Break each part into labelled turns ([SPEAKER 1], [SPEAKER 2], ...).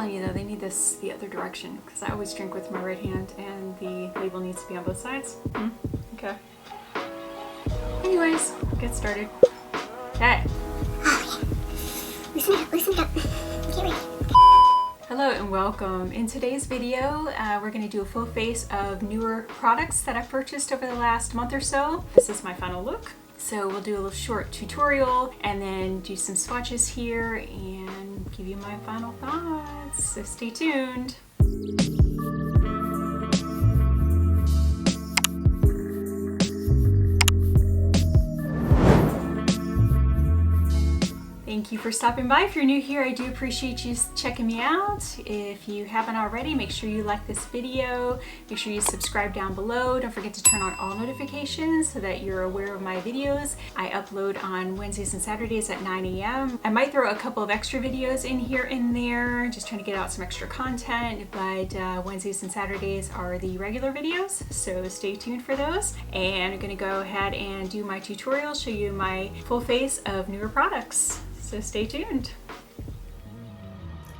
[SPEAKER 1] telling you though, they need this the other direction because I always drink with my right hand and the label needs to be on both sides. Okay. Anyways, get started. Okay.
[SPEAKER 2] Listen up. Get ready.
[SPEAKER 1] Hello and welcome. In today's video, we're going to do a full face of newer products that I've purchased over the last month or so. This is my final look. So we'll do a little short tutorial and then do some swatches here and give you my final thoughts. So stay tuned. Thank you for stopping by. If you're new here, I do appreciate you checking me out. If you haven't already, make sure you like this video. Make sure you subscribe down below. Don't forget to turn on all notifications so that you're aware of my videos. I upload on Wednesdays and Saturdays at 9 a.m. I might throw a couple of extra videos in here and there, just trying to get out some extra content, but Wednesdays and Saturdays are the regular videos, so stay tuned for those. And I'm gonna go ahead and do my tutorial, show you my full face of newer products. So stay tuned.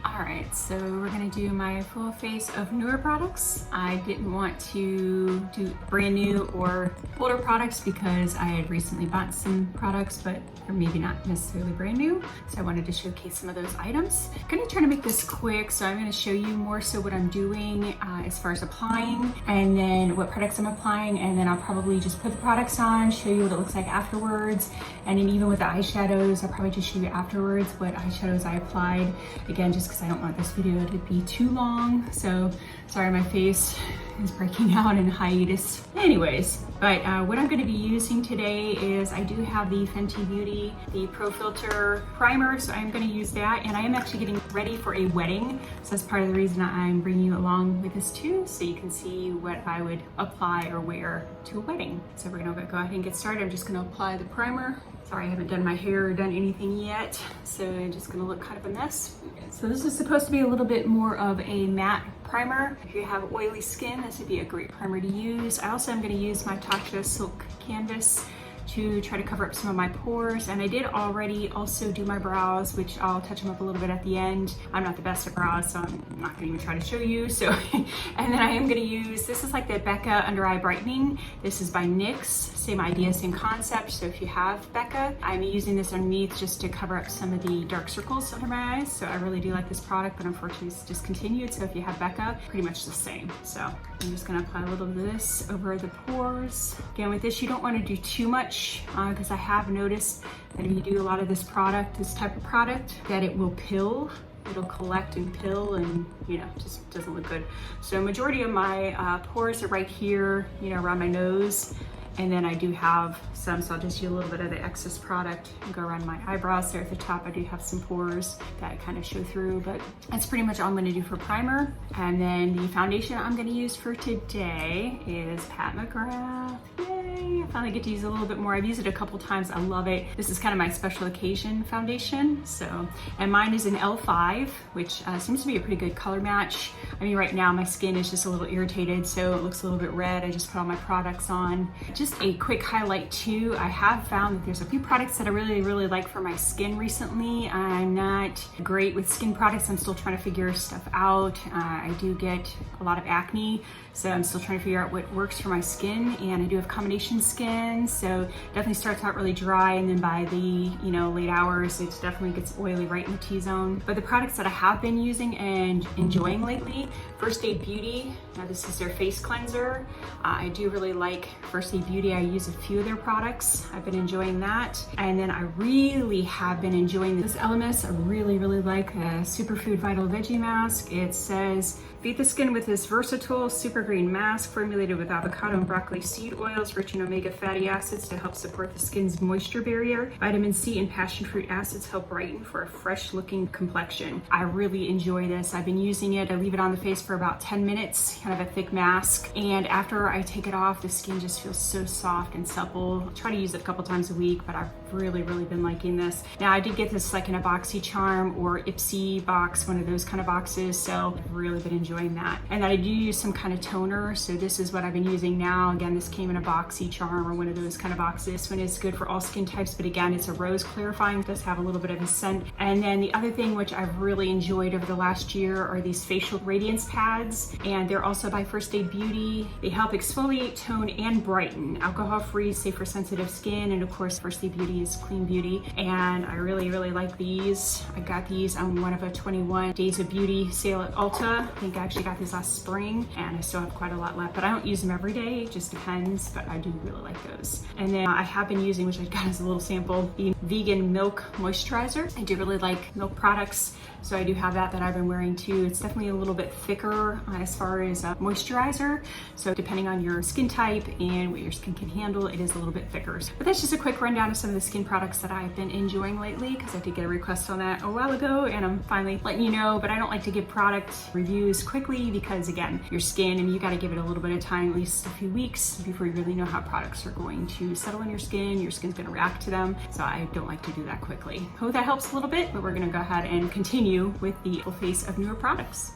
[SPEAKER 1] Alright, so we're going to do my full face of newer products. I didn't want to do brand new or older products because I had recently bought some products, but they're maybe not necessarily brand new. So I wanted to showcase some of those items. I'm going to try to make this quick, so I'm going to show you more so what I'm doing as far as applying, and then what products I'm applying, and then I'll probably just put the products on, show you what it looks like afterwards, and then even with the eyeshadows, I'll probably just show you afterwards what eyeshadows I applied. Again, just because I don't want this video to be too long, so sorry my face is breaking out in hiatus. Anyways, but what I'm going to be using today is I do have the Fenty Beauty, the Pro Filter Primer, so I'm going to use that, and I am actually getting ready for a wedding, so that's part of the reason I'm bringing you along with this too, so you can see what I would apply or wear to a wedding. So we're going to go ahead and get started. I'm just going to apply the primer. Sorry, I haven't done my hair or done anything yet, so I'm just gonna look kind of a mess. So this is supposed to be a little bit more of a matte primer. If you have oily skin, this would be a great primer to use. I also am gonna use my Natasha Silk Canvas to try to cover up some of my pores, and I did already also do my brows, which I'll touch them up a little bit at the end. I'm not the best at brows, so I'm not gonna even try to show you. So, and then I am gonna use, this is like the Becca Under Eye Brightening. This is by NYX, same idea, same concept. So if you have Becca, I'm using this underneath just to cover up some of the dark circles under my eyes. So I really do like this product, but unfortunately it's discontinued. So if you have Becca, pretty much the same. So I'm just gonna apply a little of this over the pores. Again, with this, you don't wanna do too much, because I have noticed that if you do a lot of this product, this type of product, that it will pill. It'll collect and pill, and you know, just doesn't look good. So majority of my pores are right here, you know, around my nose, and then I do have some, so I'll just use a little bit of the excess product and go around my eyebrows there at the top. I do have some pores that kind of show through, but that's pretty much all I'm gonna do for primer. And then the foundation I'm gonna use for today is Pat McGrath. Yay! I finally get to use it a little bit more. I've used it a couple times. I love it. This is kind of my special occasion foundation. So, and mine is an L5, which seems to be a pretty good color match. I mean, right now my skin is just a little irritated, so it looks a little bit red. I just put all my products on. Just a quick highlight too, I have found that there's a few products that I really like for my skin recently. I'm not great with skin products. I'm still trying to figure stuff out. I do get a lot of acne, so I'm still trying to figure out what works for my skin, and I do have combination skin, so definitely starts out really dry, and then by the late hours it definitely gets oily right in the T-zone. But the products that I have been using and enjoying lately, First Aid Beauty. Now this is their face cleanser. I do really like First Aid Beauty. I use a few of their products. I've been enjoying that. And then I really have been enjoying this LMS. I really like a Superfood Vital Veggie Mask. It says, feed the skin with this versatile super green mask formulated with avocado and broccoli seed oils rich in omega fatty acids to help support the skin's moisture barrier. Vitamin C and passion fruit acids help brighten for a fresh looking complexion. I really enjoy this. I've been using it. I leave it on the face for about 10 minutes, kind of a thick mask. And after I take it off, the skin just feels so soft and supple. I try to use it a couple times a week, but I really been liking this. Now I did get this like in a boxy charm or Ipsy box, one of those kind of boxes, so I've really been enjoying that. And then I do use some kind of toner, so this is what I've been using now. Again, this came in a boxy charm or one of those kind of boxes. This one is good for all skin types, but again, it's a rose clarifying, it does have a little bit of a scent. And then the other thing which I've really enjoyed over the last year are these facial radiance pads, and they're also by First Aid Beauty. They help exfoliate, tone, and brighten. Alcohol-free, safe for sensitive skin, and of course First Aid Beauty is clean beauty. And I really like these. I got these on one of a 21 Days of Beauty sale at Ulta. I think I actually got these last spring, and I still have quite a lot left, but I don't use them every day, it just depends, but I do really like those. And then I have been using, which I got as a little sample, the vegan milk moisturizer. I do really like milk products, so I do have that I've been wearing too. It's definitely a little bit thicker as far as moisturizer, so depending on your skin type and what your skin can handle, it is a little bit thicker. But that's just a quick rundown of some of the skin products that I've been enjoying lately, because I did get a request on that a while ago, and I'm finally letting you know. But I don't like to give product reviews quickly, because again, your skin, and you got to give it a little bit of time, at least a few weeks, before you really know how products are going to settle in your skin. Your skin's going to react to them, so I don't like to do that quickly. Hope that helps a little bit, but we're going to go ahead and continue with the full face of newer products.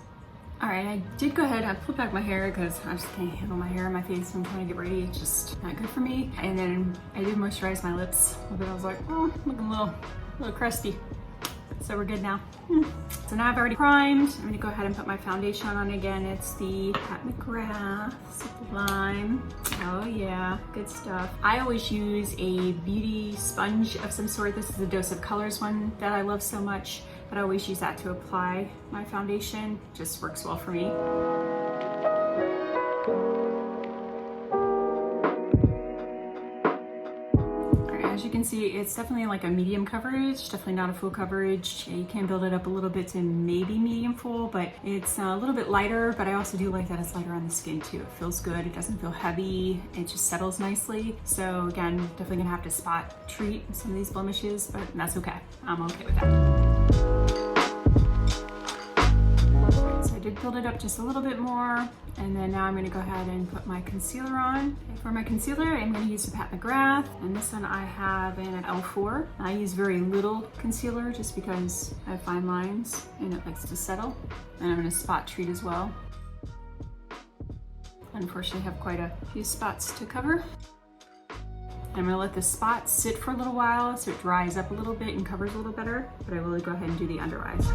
[SPEAKER 1] All right, I did go ahead, I pulled back my hair because I just can't handle my hair and my face when I'm trying to get ready. It's just not good for me. And then I did moisturize my lips a bit. I was like, oh, looking a little crusty. So we're good now. So now I've already primed. I'm gonna go ahead and put my foundation on again. It's the Pat McGrath Sublime. Oh yeah, good stuff. I always use a beauty sponge of some sort. This is the Dose of Colors one that I love so much, but I always use that to apply my foundation. It just works well for me. As you can see, it's definitely like a medium coverage, definitely not a full coverage. You can build it up a little bit to maybe medium full, but it's a little bit lighter, but I also do like that it's lighter on the skin too. It feels good, it doesn't feel heavy, it just settles nicely. So again, definitely gonna have to spot treat some of these blemishes, but that's okay. I'm okay with that. So I did build it up just a little bit more, and then now I'm going to go ahead and put my concealer on. For my concealer, I'm going to use the Pat McGrath, and this one I have in an L4. I use very little concealer just because I have fine lines and it likes to settle. And I'm going to spot treat as well. Unfortunately, I have quite a few spots to cover. I'm going to let the spot sit for a little while so it dries up a little bit and covers a little better, but I will go ahead and do the under eyes.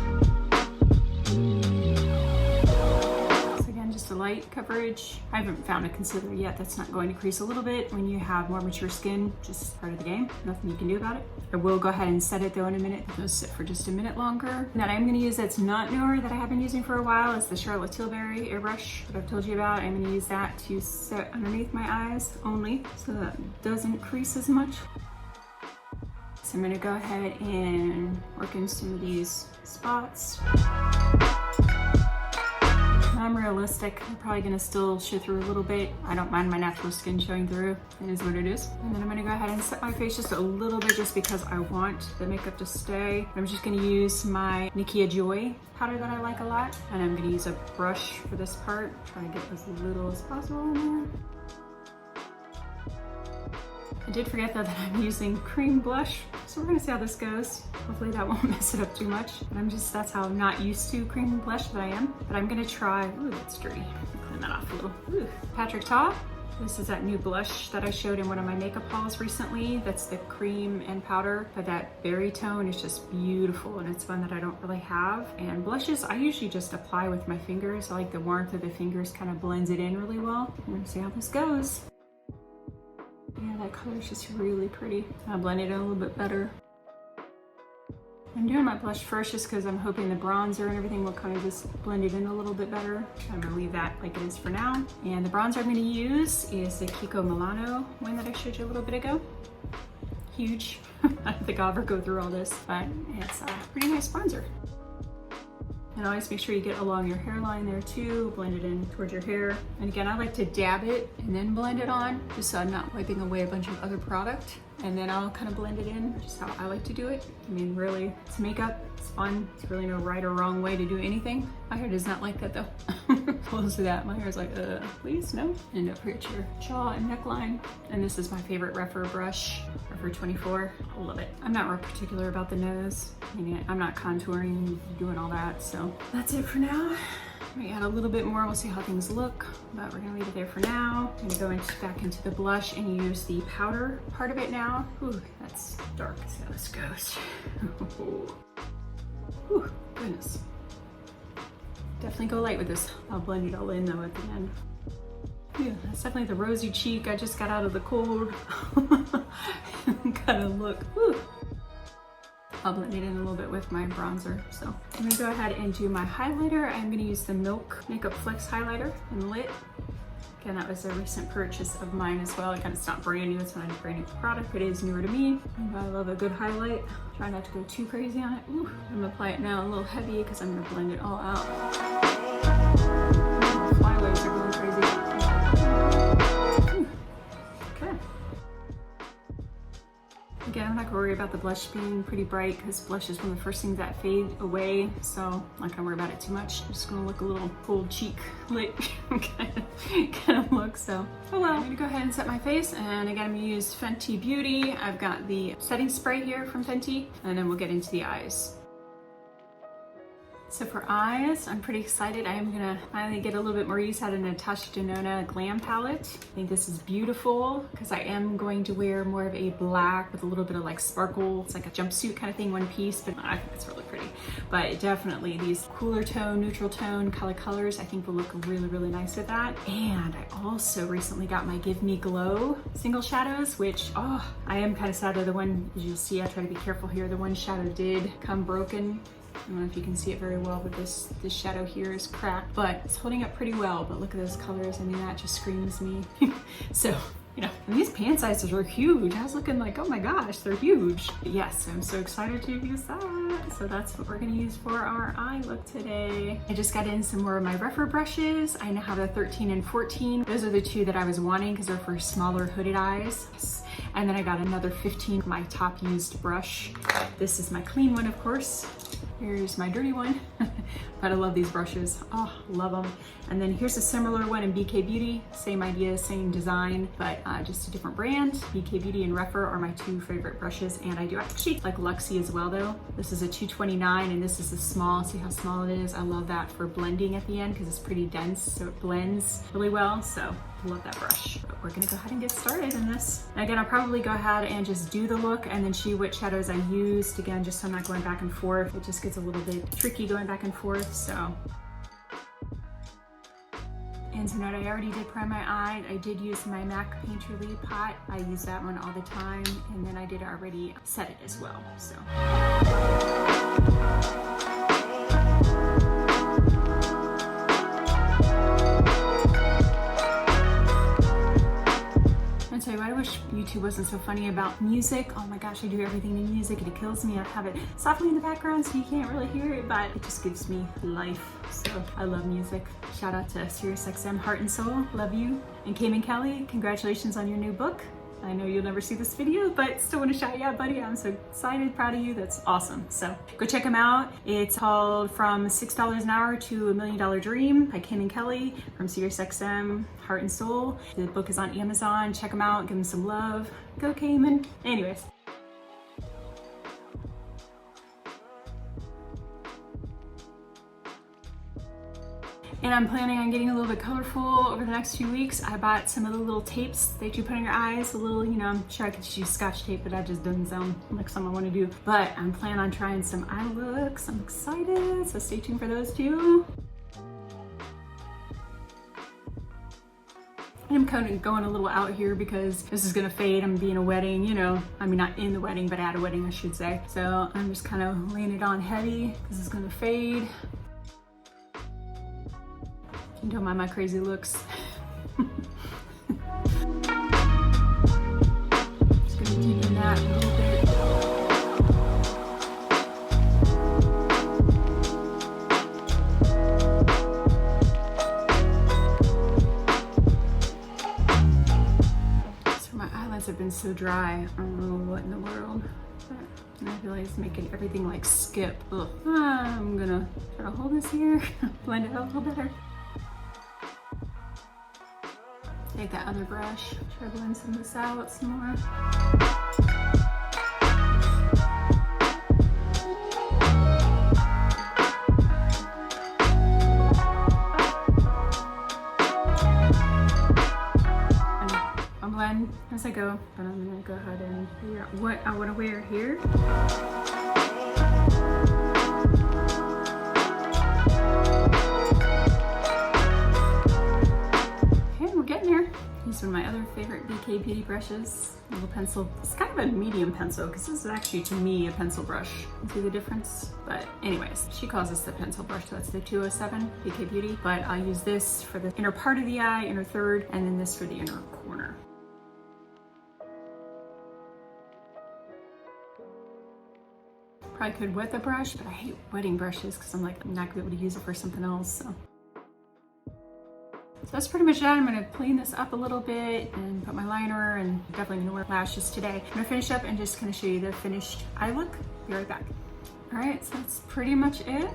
[SPEAKER 1] Just a light coverage. I haven't found a concealer yet that's not going to crease a little bit when you have more mature skin. Just part of the game. Nothing you can do about it. I will go ahead and set it though in a minute. It'll sit for just a minute longer. And that I'm going to use that's not newer that I have been using for a while is the Charlotte Tilbury airbrush that I've told you about. I'm going to use that to set underneath my eyes only so that it doesn't crease as much. So I'm going to go ahead and work in some of these spots. I'm realistic. I'm probably gonna still show through a little bit. I don't mind my natural skin showing through. It is what it is. And then I'm gonna go ahead and set my face just a little bit just because I want the makeup to stay. I'm just gonna use my Nikia Joy powder that I like a lot. And I'm gonna use a brush for this part. Try to get as little as possible in there. I did forget though that I'm using cream blush, so we're gonna see how this goes. Hopefully that won't mess it up too much, but that's how I'm not used to cream blush that I am. But I'm gonna try, ooh, that's dirty. Clean that off a little. Ooh. Patrick Ta. This is that new blush that I showed in one of my makeup hauls recently. That's the cream and powder, but that berry tone is just beautiful, and it's one that I don't really have. And blushes, I usually just apply with my fingers. I like the warmth of the fingers kind of blends it in really well. We're gonna see how this goes. Yeah, that color is just really pretty. I'll blend it in a little bit better. I'm doing my blush first just because I'm hoping the bronzer and everything will kind of just blend it in a little bit better. I'm gonna leave that like it is for now. And the bronzer I'm gonna use is the Kiko Milano one that I showed you a little bit ago. Huge. I don't think I'll ever go through all this, but it's a pretty nice bronzer. And always make sure you get along your hairline there too, blend it in towards your hair. And again, I like to dab it and then blend it on, just so I'm not wiping away a bunch of other product. And then I'll kind of blend it in, just how I like to do it. I mean, really, it's makeup, it's fun. It's really no right or wrong way to do anything. My hair does not like that though. Close to that, my hair's like, please, no. End up here at your jaw and neckline. And this is my favorite Rephr brush, Rephr 24. I love it. I'm not real particular about the nose. I mean, I'm not contouring, doing all that, so that's it for now. We add a little bit more, we'll see how things look, but we're gonna leave it there for now. I'm gonna go back into the blush and use the powder part of it now. Ooh, that's dark, let's see how this goes. Ooh, goodness. Definitely go light with this. I'll blend it all in though at the end. Yeah, that's definitely the rosy cheek. I just got out of the cold kind of look. Ooh. I'll blend it in a little bit with my bronzer. So I'm gonna go ahead and do my highlighter. I'm gonna use the Milk Makeup Flex highlighter in Lit. Again, that was a recent purchase of mine as well. Again, it's not brand new, it's not a brand new product, but it is newer to me. And I love a good highlight. Try not to go too crazy on it. Ooh, I'm gonna apply it now a little heavy because I'm gonna blend it all out. Flyaways are going crazy. Okay. Again, I'm not gonna worry about the blush being pretty bright because blush is one of the first things that fade away. So I'm not gonna worry about it too much. I'm just gonna look a little cold cheek lit kind of look. So, oh well. I'm gonna go ahead and set my face. And again, I'm gonna use Fenty Beauty. I've got the setting spray here from Fenty, and then we'll get into the eyes. So for eyes, I'm pretty excited. I am gonna finally get a little bit more use out of Natasha Denona Glam palette. I think this is beautiful because I am going to wear more of a black with a little bit of like sparkle. It's like a jumpsuit kind of thing, one piece, but I think it's really pretty. But definitely these cooler tone, neutral tone colors, I think will look really, really nice with that. And I also recently got my Give Me Glow single shadows, which, oh, I am kind of sad that the one, as you'll see, I try to be careful here. The one shadow did come broken. I don't know if you can see it very well, but this shadow here is cracked, but it's holding up pretty well. But look at those colors. I mean, that just screams me. So, you know, and these pan sizes are huge. I was looking like, oh my gosh, they're huge. But yes, I'm so excited to use that. So that's what we're gonna use for our eye look today. I just got in some more of my Rephr brushes. I now have a 13 and 14. Those are the two that I was wanting because they're for smaller hooded eyes. And then I got another 15, my top used brush. This is my clean one, of course. Here's my dirty one, but I love these brushes. Oh, love them. And then here's a similar one in BK Beauty. Same idea, same design, but just a different brand. BK Beauty and Rephr are my two favorite brushes, and I do actually like Luxie as well though. This is a 229 and this is a small. See how small it is? I love that for blending at the end because it's pretty dense, so it blends really well. So love that brush. But we're gonna go ahead and get started in this. And again, I'll probably go ahead and just do the look and then show you what shadows I used. Again, just so I'm not going back and forth. It just gets a little bit tricky going back and forth, so. And to note, I already did prime my eye. I did use my MAC Painterly pot. I use that one all the time. And then I did already set it as well, so. I tell you what, I wish YouTube wasn't so funny about music. Oh my gosh, I do everything in music and it kills me. I have it softly in the background so you can't really hear it, but it just gives me life. So I love music. Shout out to SiriusXM Heart and Soul, love you. And Cayman Kelly, congratulations on your new book. I know you'll never see this video, but still want to shout you out, buddy. I'm so excited, proud of you. That's awesome. So go check them out. It's called From $6 an Hour to $1 Million Dream by Cayman Kelly from SiriusXM Heart and Soul. The book is on Amazon. Check them out. Give them some love. Go Cayman. Anyways. And I'm planning on getting a little bit colorful over the next few weeks. I bought some of the little tapes that you put on your eyes, a little, you know, I'm sure I could just use Scotch tape, but that just doesn't sound like something I want to do. But I'm planning on trying some eye looks. I'm excited, so stay tuned for those too. I'm kind of going a little out here because this is gonna fade. I'm being a wedding, you know, I mean, not in the wedding, but at a wedding, I should say. So I'm just kind of laying it on heavy because it's gonna fade. Don't mind my crazy looks. Just gonna deepen that a little bit. So my eyelids have been so dry. I don't know what in the world. But I feel like it's making everything like skip. Ugh. I'm gonna try to hold this here, blend it out a little better. Take that other brush, try to blend some of this out some more. I'll blend as I go, but I'm gonna go ahead and figure out what I want to wear here. Use one of my other favorite BK Beauty brushes, a little pencil. It's kind of a medium pencil because this is actually, to me, a pencil brush. See the difference? But anyways, she calls this the pencil brush, so that's the 207 BK Beauty. But I'll use this for the inner part of the eye, inner third, and then this for the inner corner. Probably could wet the brush, but I hate wetting brushes because I'm like, I'm not gonna be able to use it for something else, so. So that's pretty much that. I'm gonna clean this up a little bit and put my liner, and definitely gonna wear lashes today. I'm gonna finish up and just kind of show you the finished eye look. Be right back. All right, so that's pretty much it.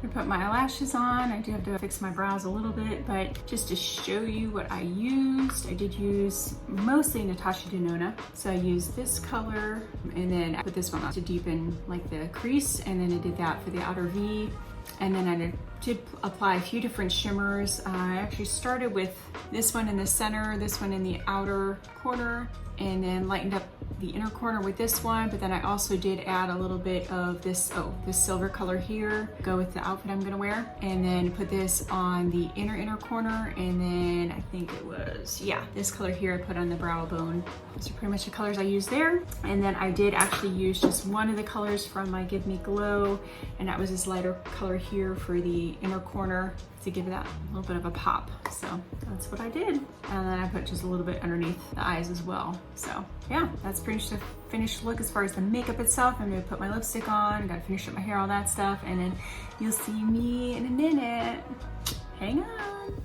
[SPEAKER 1] I put my eyelashes on. I do have to fix my brows a little bit, but just to show you what I used, I did use mostly Natasha Denona. So I used this color, and then I put this one on to deepen like the crease, and then I did that for the outer V. And then I did apply a few different shimmers. I actually started with this one in the center, this one in the outer corner, and then lightened up the inner corner with this one. But then I also did add a little bit of this, this silver color here, go with the outfit I'm gonna wear. And then put this on the inner corner. And then I think it was, yeah, this color here I put on the brow bone. Those are pretty much the colors I used there. And then I did actually use just one of the colors from my Give Me Glow, and that was this lighter color here for the inner corner to give that a little bit of a pop. So that's what I did. And then I put just a little bit underneath the eyes as well. So yeah, that's pretty much the finished look as far as the makeup itself. I'm gonna put my lipstick on, I gotta finish up my hair, all that stuff, and then you'll see me in a minute. Hang on.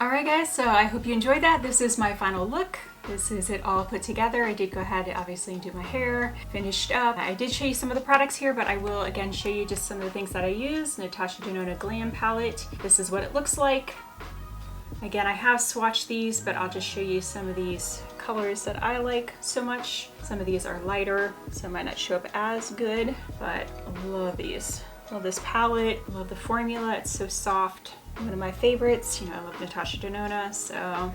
[SPEAKER 1] All right guys, so I hope you enjoyed that. This is my final look. This is it all put together. I did go ahead and obviously do my hair, finished up. I did show you some of the products here, but I will again show you just some of the things that I use. Natasha Denona Glam palette. This is what it looks like. Again, I have swatched these, but I'll just show you some of these colors that I like so much. Some of these are lighter, so it might not show up as good, but I love these. Love this palette, love the formula, it's so soft. One of my favorites, you know, I love Natasha Denona, so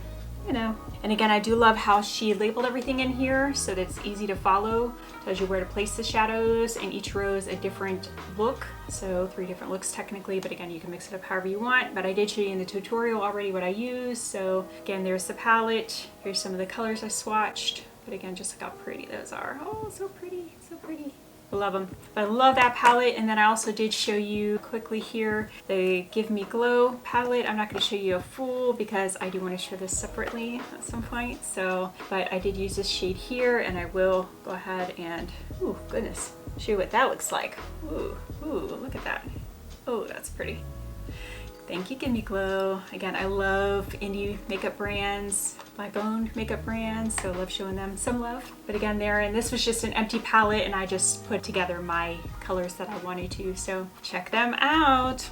[SPEAKER 1] you know. And again, I do love how she labeled everything in here so that it's easy to follow. Tells you where to place the shadows, and each row is a different look. So 3 different looks technically, but again, you can mix it up however you want. But I did show you in the tutorial already what I use. So again, there's the palette. Here's some of the colors I swatched. But again, just look how pretty those are. Oh, so pretty, so pretty. I love them. But I love that palette. And then I also did show you quickly here the Give Me Glow palette. I'm not going to show you a full because I do want to show this separately at some point. So, but I did use this shade here, and I will go ahead and, ooh, goodness, show you what that looks like. Ooh, ooh, look at that. Oh, that's pretty. Thank you, Give Me Glow. Again, I love indie makeup brands, Black-owned makeup brands, so I love showing them some love. But again, and this was just an empty palette, and I just put together my colors that I wanted to, so check them out.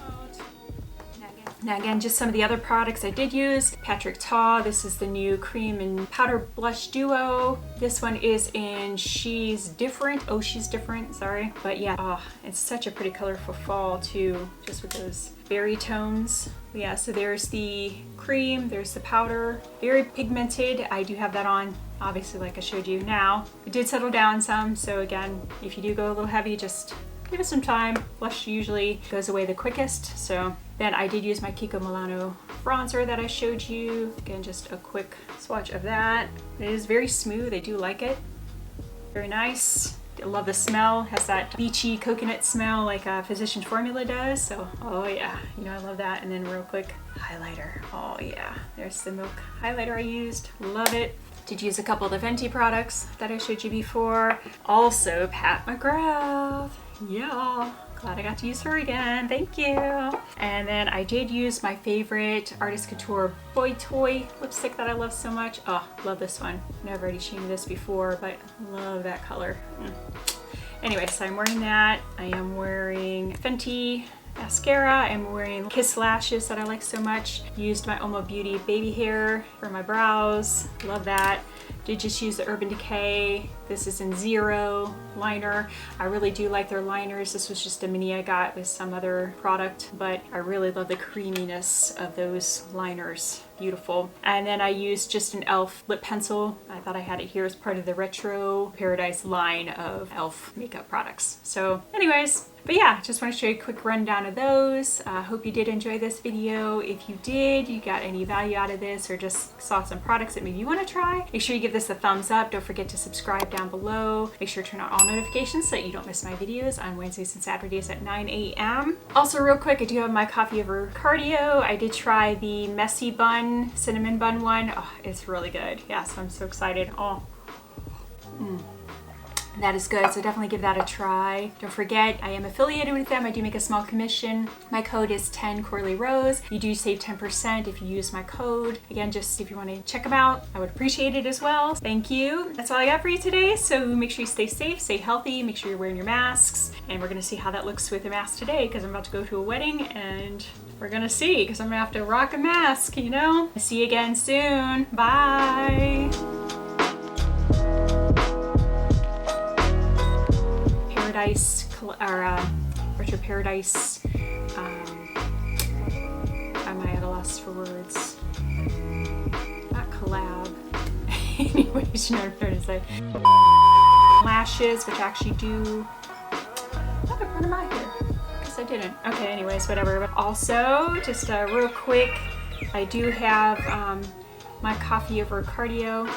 [SPEAKER 1] Now again, just some of the other products I did use. Patrick Ta, this is the new cream and powder blush duo. This one is in She's Different. Oh, She's Different, sorry. But yeah, oh, it's such a pretty color for fall too, just with those berry tones. Yeah, so there's the cream, there's the powder, very pigmented. I do have that on, obviously, like I showed you now. It did settle down some, so again, if you do go a little heavy, just give it some time. Blush usually goes away the quickest. So then I did use my Kiko Milano bronzer that I showed you. Again, just a quick swatch of that. It is very smooth, I do like it. Very nice. I love the smell, has that beachy coconut smell like a Physicians Formula does. So, oh yeah, you know I love that. And then real quick, highlighter. Oh yeah, there's the Milk highlighter I used, love it. Did use a couple of the Fenty products that I showed you before. Also Pat McGrath, yeah. Glad I got to use her again, thank you. And then I did use my favorite Artist Couture Boy Toy lipstick that I love so much. Oh, love this one. I know I've already shown you this before, but love that color. Anyway, so I'm wearing that. I am wearing Fenty mascara. I'm wearing Kiss lashes that I like so much. Used my Omo Beauty baby hair for my brows. Love that. Did just use the Urban Decay. This is in Zero liner. I really do like their liners. This was just a mini I got with some other product, but I really love the creaminess of those liners. Beautiful. And then I used just an e.l.f. lip pencil. I thought I had it here as part of the Retro Paradise line of e.l.f. makeup products. So anyways, but yeah, just want to show you a quick rundown of those. Hope you did enjoy this video. If you did, you got any value out of this or just saw some products that maybe you want to try, make sure you give this a thumbs up. Don't forget to subscribe down below. Make sure to turn on all notifications so that you don't miss my videos on Wednesdays and Saturdays at 9 a.m. Also real quick, I do have my coffee over cardio. I did try the messy bun, cinnamon bun one. Oh, it's really good. Yeah, so I'm so excited. Oh. That is good, so definitely give that a try. Don't forget, I am affiliated with them. I do make a small commission. My code is 10 Coralie Rose. You do save 10% if you use my code. Again, just if you want to check them out, I would appreciate it as well. Thank you. That's all I got for you today. So make sure you stay safe, stay healthy, make sure you're wearing your masks. And we're gonna see how that looks with a mask today because I'm about to go to a wedding and we're gonna see because I'm gonna have to rock a mask, you know? See you again soon. Bye. Retro Paradise, am I at a loss for words? Not collab. Anyways, you know what I'm trying to say. Lashes, which I actually do. I have a part of my hair. Guess I didn't. Okay, anyways, whatever. But also, just real quick, I do have my coffee over cardio.